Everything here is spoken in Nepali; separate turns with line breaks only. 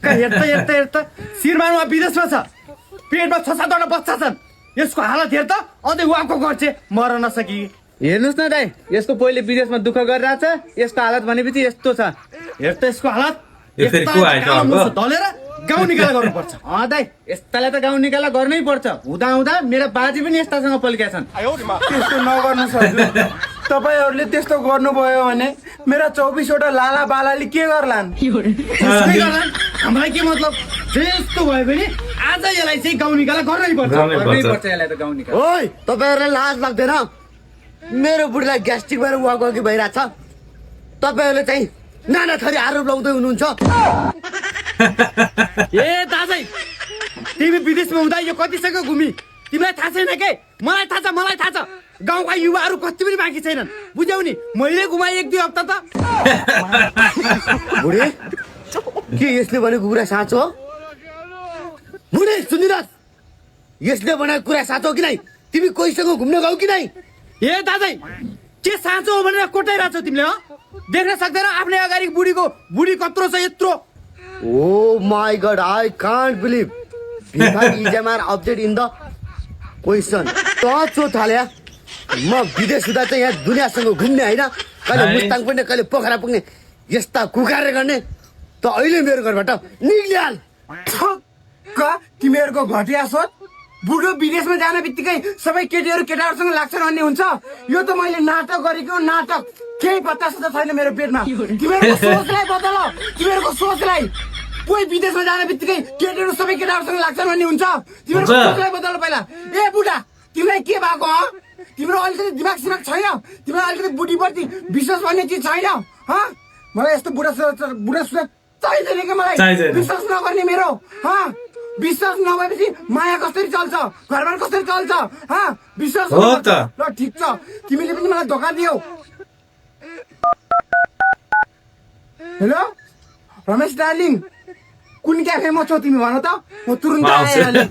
हेर्दा श्रीमानमा विदेशमा छ, पेटमा 6-7 बच्चा छन्। यसको हालत हेर त, अझै वाको गर्छ मर नसकी।
हेर्नुहोस् न दाइ, यसको पहिले विदेशमा दुःख गरिरहेछ, यसको हालत भनेपछि यस्तो छ।
हेर त यसको हालत,
यसरी को आइछ अब?
दलेर गाउँ निकाला गर्नुपर्छ।
दाइ, यस्तालाई त गाउँ निकाला गर्नै पर्छ। हुँदा मेरो बाजे पनि यस्तासँग पल्केका छन्।
त्यस्तो नगर्नु हजुर। तपाईहरुले त्यस्तो गर्नुभयो भने मेरा 24वटा लाला बालाले के गर्लान्?
हामीलाई के मतलब? त्यस्तो भयो भने आज यसलाई चाहिँ गाउँ निकाला गर्नै पर्छ।
यसलाई त गाउँ निकाला।
ओइ, तपाईहरुलाई लाज लाग्दैन? मेरो बुढीलाई ग्यास्ट्रिक भएर वाकवाकी भइरहेछ। तपाईहरुले चाहिँ नाना थरी आरोप लाउँदै हुनुहुन्छ।
ए दाजै, तिमी विदेशमा हुँदा यो कतिसँग घुमी? तिमीलाई थाहा छैन के? मलाई थाहा छ। गाउँका युवाहरू कति पनि बाँकी छैनन्, बुझ्यौ नि? मैले घुमाएँ 1-2 हप्ता त।
बुढी, के यसले भनेको कुरा साँचो हो? बुढी सुनिरहस्, यसले भनेको कुरा साँचो हो कि नै? तिमी कोहीसँग घुम्न गयौ कि नै?
ए दाजै, के साँचो हो भनेर कोटाइरहेछौ तिमीले? हो देख्न सक्दैन आफ्नै अगाडि बुढी कत्रो छ यत्रो?
Oh my God, I can't believe. Bihar is a man object in the question. तो थाल्या म विदेश हुँदा चाहिँ यहाँ दुनियाँसँग घुम्ने होइन, कहिले मुस्ताङ पुग्ने, कहिले पोखरा पुग्ने, यस्ता कुकारे गर्ने त अहिले मेरो घरबाट निक्लिहाल।
तिमीहरूको घटिया सोच। बुढो विदेशमा जाने बित्तिकै सबै केटीहरू केटाहरूसँग लाग्छन् भन्ने हुन्छ? यो त मैले नाटक गरेको नाटक। केही पत्ता सत्ता छैन मेरो पेटमा। तिमीहरूको सोचलाई बदल, तिमीहरूको सोचलाई। कोही विदेशमा जाने बित्तिकै केटीहरू सबै केटाहरूसँग लाग्छन् भन्ने हुन्छ? तिमीहरूको सोचलाई बदल पहिला। ए बुढा, तिमीलाई के भएको हो? तिम्रो अलिकति दिमाग सिमाग छैन? तिमीलाई अलिकति बुढीप्रति विश्वास भन्ने चिज छैन? मलाई यस्तो बुढा सुधा चाहिँदैन कि मलाई? विश्वास नगर्ने मेरो विश्वास नभएपछि माया कसरी चल्छ? घरबार कसरी चल्छ? विश्वास ल ठिक छ, तिमीले पनि मलाई धोका दियौ। हेलो रमेश डार्लिङ, कुन क्याफेमा छौ तिमी भन त? म तुरुन्त आइहालेँ।